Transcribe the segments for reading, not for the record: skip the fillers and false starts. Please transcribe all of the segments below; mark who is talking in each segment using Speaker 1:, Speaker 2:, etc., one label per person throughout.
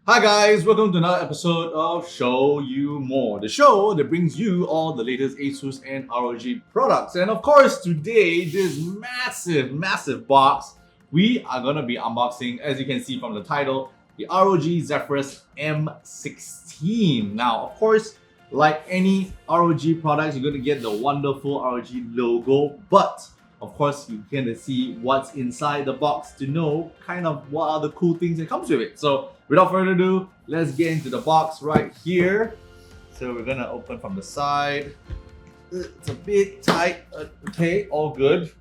Speaker 1: Hi guys, welcome to another episode of Show You More, the show that brings you all the latest ASUS and ROG products. And of course, today, this massive box, we are going to be unboxing, as you can see from the title, the ROG Zephyrus M16. Now, of course, like any ROG products, you're going to get the wonderful ROG logo, but of course, you can see what's inside the box to know kind of what are the cool things that comes with it. So without further ado, let's get into the box right here. So we're gonna open from the side. It's a bit tight. Okay, all good.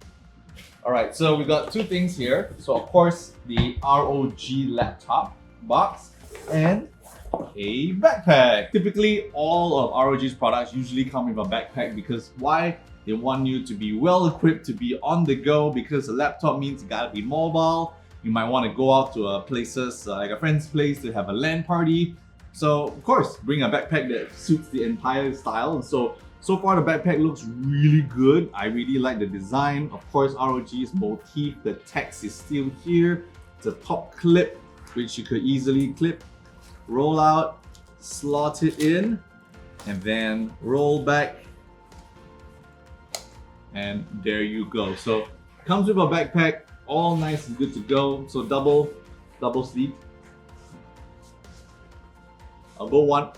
Speaker 1: All right, so we got two things here. So of course, the ROG laptop box and a backpack. Typically, all of ROG's products usually come with a backpack because why? They want you to be well equipped to be on the go because a laptop means you gotta be mobile. You might want to go out to places like a friend's place to have a LAN party. So of course, bring a backpack that suits the entire style. And so far the backpack looks really good. I really like the design. Of course, ROG's motif, the text is still here. It's a top clip, which you could easily clip, roll out, slot it in, and then roll back. And there you go. So comes with a backpack, all nice and good to go. So double sleeve. I'll go one.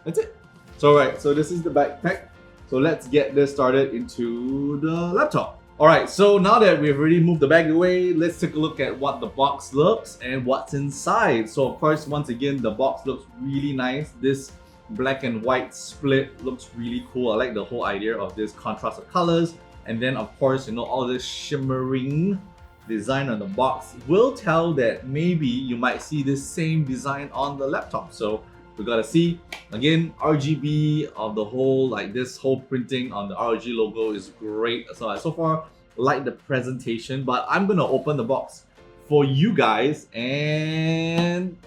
Speaker 1: That's it. So right, so this is the backpack. So let's get this started into the laptop. Alright, so now that we've already moved the bag away, let's take a look at what the box looks and what's inside. So of course, once again, the box looks really nice. This black and white split looks really cool. I like the whole idea of this contrast of colors. And then of course, you know, all this shimmering design on the box will tell that maybe you might see this same design on the laptop. So we gotta see. Again, RGB of the whole, like this whole printing on the ROG logo is great. So far, like the presentation, but I'm gonna open the box for you guys and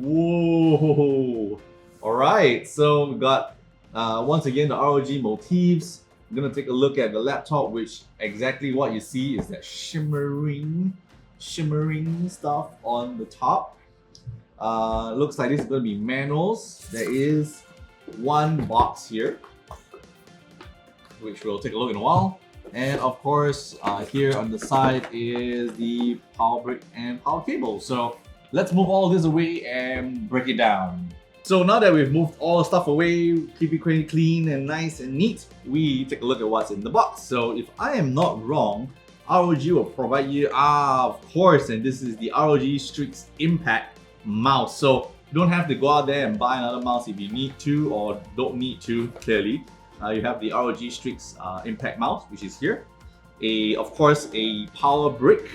Speaker 1: whoa! All right, so we got once again the ROG motifs. I'm gonna take a look at the laptop, which exactly what you see is that shimmering stuff on the top. Looks like this is gonna be manuals. There is one box here, which we'll take a look in a while. And of course, here on the side is the power brick and power cable. So let's move all this away and break it down. So now that we've moved all the stuff away, keep it clean and nice and neat, we take a look at what's in the box. So if I am not wrong, ROG will provide you, of course, and this is the ROG Strix Impact mouse. So you don't have to go out there and buy another mouse if you need to or don't need to, clearly. You have the ROG Strix Impact mouse, which is here. Of course, a power brick.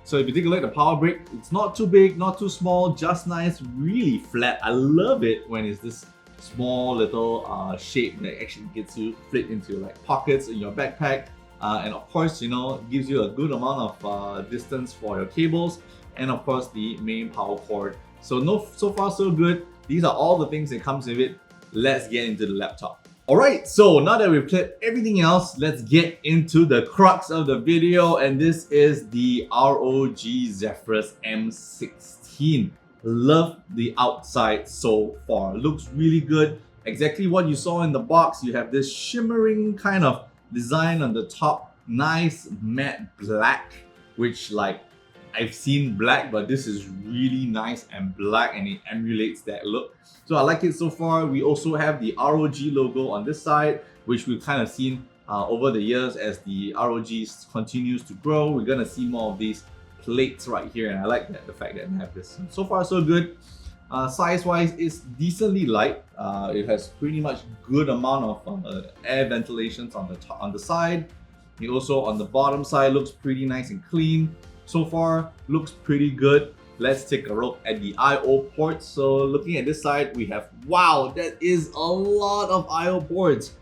Speaker 1: So if you take a look at the power brick, it's not too big, not too small, just nice, really flat. I love it when it's this small little shape that actually gets you fit into like pockets in your backpack. And of course, you know, it gives you a good amount of distance for your cables. And of course, the main power cord. So so far so good. These are all the things that comes with it. Let's get into the laptop. Alright, so now that we've clipped everything else, let's get into the crux of the video, and this is the ROG Zephyrus M16. Love the outside so far. Looks really good. Exactly what you saw in the box. You have this shimmering kind of design on the top. Nice matte black, which like I've seen black, but this is really nice and black and it emulates that look. So I like it so far. We also have the ROG logo on this side, which we've kind of seen over the years as the ROG continues to grow. We're gonna see more of these plates right here, and I like that, the fact that I have this. So far so good. Size-wise, it's decently light. It has pretty much good amount of air ventilations on the top, on the side. It also on the bottom side looks pretty nice and clean. So far, looks pretty good. Let's take a look at the I/O ports. So looking at this side, we have, wow, that is a lot of I/O ports.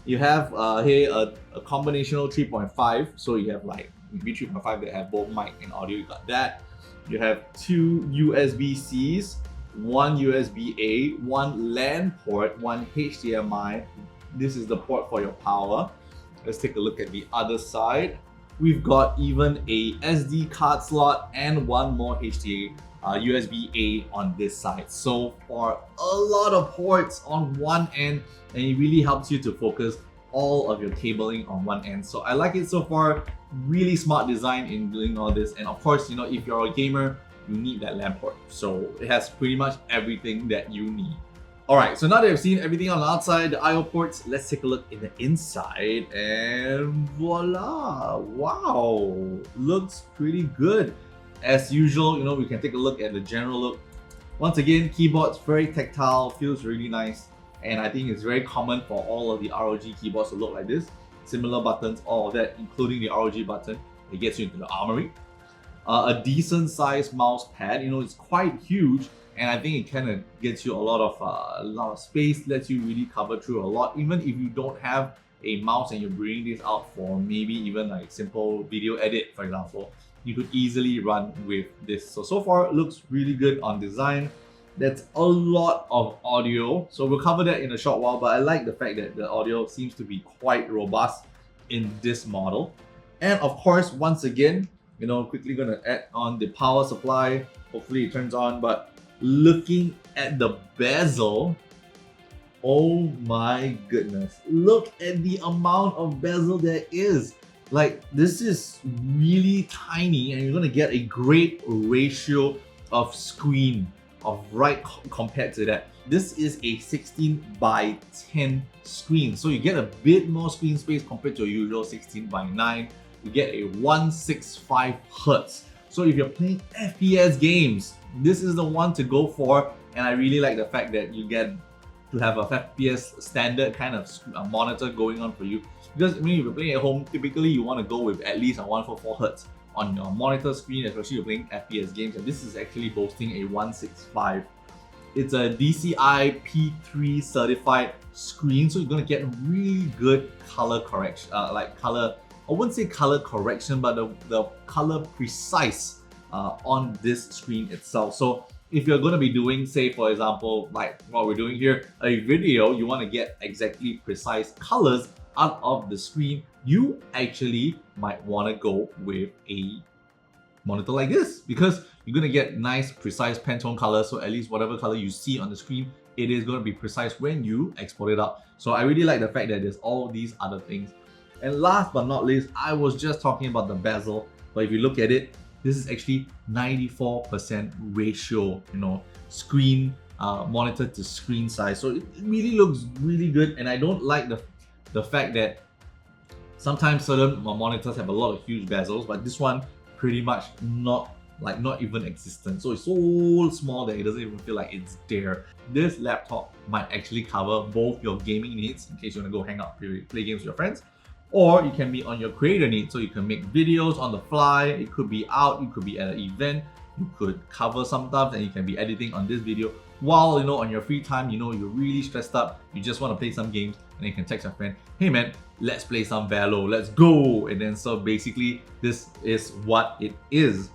Speaker 1: You have here a combinational 3.5. So you have like maybe 3.5 that have both mic and audio, you got that. You have two USB-Cs, one USB-A, one LAN port, one HDMI. This is the port for your power. Let's take a look at the other side. We've got even a SD card slot and one more HDA USB-A on this side. So for a lot of ports on one end, and it really helps you to focus all of your cabling on one end. So I like it so far. Really smart design in doing all this. And of course, you know, if you're a gamer, you need that LAN port. So it has pretty much everything that you need. Alright, so now that you've seen everything on the outside, the I/O ports, let's take a look in the inside, and voila! Wow! Looks pretty good. As usual, you know, we can take a look at the general look. Once again, keyboard's very tactile, feels really nice, and I think it's very common for all of the ROG keyboards to look like this. Similar buttons, all of that, including the ROG button. It gets you into the armory. A decent sized mouse pad, you know, it's quite huge, and I think it kind of gets you a lot of space, lets you really cover through a lot. Even if you don't have a mouse and you're bringing this out for maybe even like simple video edit, for example, you could easily run with this. So far it looks really good on design. That's a lot of audio, so we'll cover that in a short while, but I like the fact that the audio seems to be quite robust in this model. And of course, once again, you know, quickly gonna add on the power supply. Hopefully it turns on, but looking at the bezel, oh my goodness, look at the amount of bezel there is. Like, this is really tiny, and you're gonna get a great ratio of screen compared to that. This is a 16:10 screen, so you get a bit more screen space compared to a usual 16:9. You get a 165 Hz. So if you're playing FPS games, this is the one to go for. And I really like the fact that you get to have a FPS standard kind of monitor going on for you. Because when you're playing at home, typically you want to go with at least a 144 Hz on your monitor screen, especially if you're playing FPS games. And this is actually boasting a 165. It's a DCI P3 certified screen, so you're going to get really good color correction, I wouldn't say color correction, but the color precise on this screen itself. So if you're going to be doing, say for example, like what we're doing here, a video, you want to get exactly precise colors out of the screen, you actually might want to go with a monitor like this, because you're going to get nice precise Pantone colors. So at least whatever color you see on the screen, it is going to be precise when you export it out. So I really like the fact that there's all these other things. And last but not least, I was just talking about the bezel, but if you look at it, this is actually 94% ratio, you know, screen monitor to screen size. So it really looks really good, and I don't like the fact that sometimes certain monitors have a lot of huge bezels, but this one pretty much not even existent. So it's so small that it doesn't even feel like it's there. This laptop might actually cover both your gaming needs in case you want to go hang out, play games with your friends, or you can be on your creator needs, so you can make videos on the fly. It could be out, you could be at an event, you could cover some stuff, and you can be editing on this video while, you know, on your free time, you know, you're really stressed up, you just want to play some games, and you can text your friend, hey man, let's play some Valo, let's go. And then so basically this is what it is.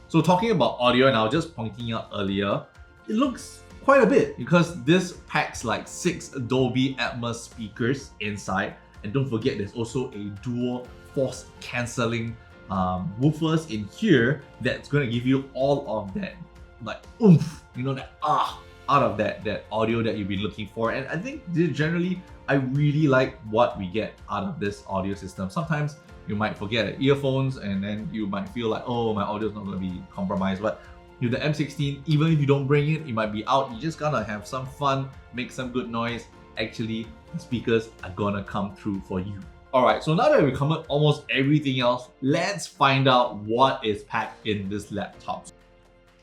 Speaker 1: So talking about audio, and I was just pointing out earlier, it looks quite a bit because this packs like 6 Dolby Atmos speakers inside. And don't forget, there's also a dual force cancelling woofers in here that's going to give you all of that like oomph, you know, that out of that audio that you've been looking for. And I think generally I really like what we get out of this audio system. Sometimes you might forget earphones, and then you might feel like, oh, my audio is not going to be compromised. But with the M16, even if you don't bring it, it might be out. You just gotta have some fun, make some good noise. Actually, the speakers are gonna come through for you. Alright, so now that we've covered almost everything else, let's find out what is packed in this laptop.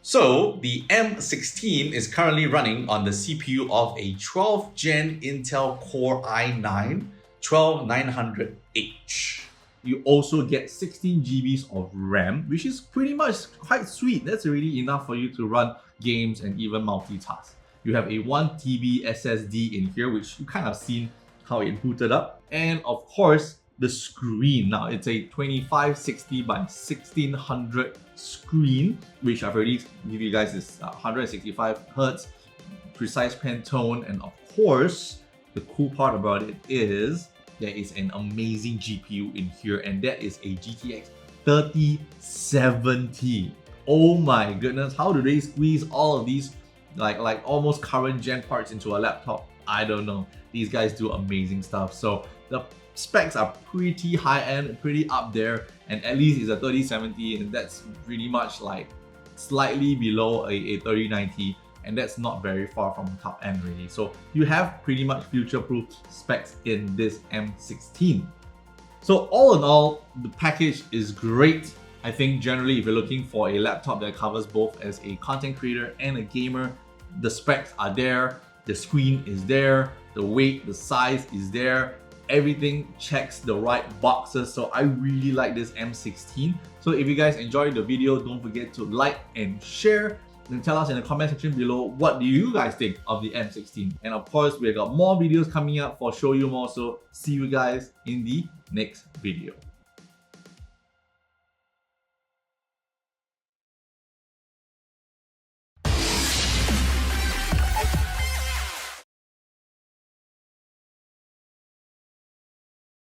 Speaker 1: So the M16 is currently running on the CPU of a 12th Gen Intel Core i9 12900H. You also get 16 GB of RAM, which is pretty much quite sweet. That's already enough for you to run games and even multitask. You have a 1 TB SSD in here, which you kind of seen how it booted up. And of course, the screen. Now it's a 2560 by 1600 screen, which I've already give you guys this 165 Hz precise Pantone. And of course, the cool part about it is there is an amazing GPU in here, and that is a GTX 3070. Oh my goodness, how do they squeeze all of these like almost current gen parts into a laptop? I don't know. These guys do amazing stuff. So the specs are pretty high end, pretty up there, and at least it's a 3070, and that's pretty much like slightly below a 3090, and that's not very far from top end really. So you have pretty much future-proof specs in this M16. So all in all, the package is great. I think generally if you're looking for a laptop that covers both as a content creator and a gamer, the specs are there, the screen is there, the weight, the size is there, everything checks the right boxes. So I really like this M16. So if you guys enjoyed the video, don't forget to like and share, and tell us in the comment section below what do you guys think of the M16. And of course, we've got more videos coming up for Show You More, so see you guys in the next video.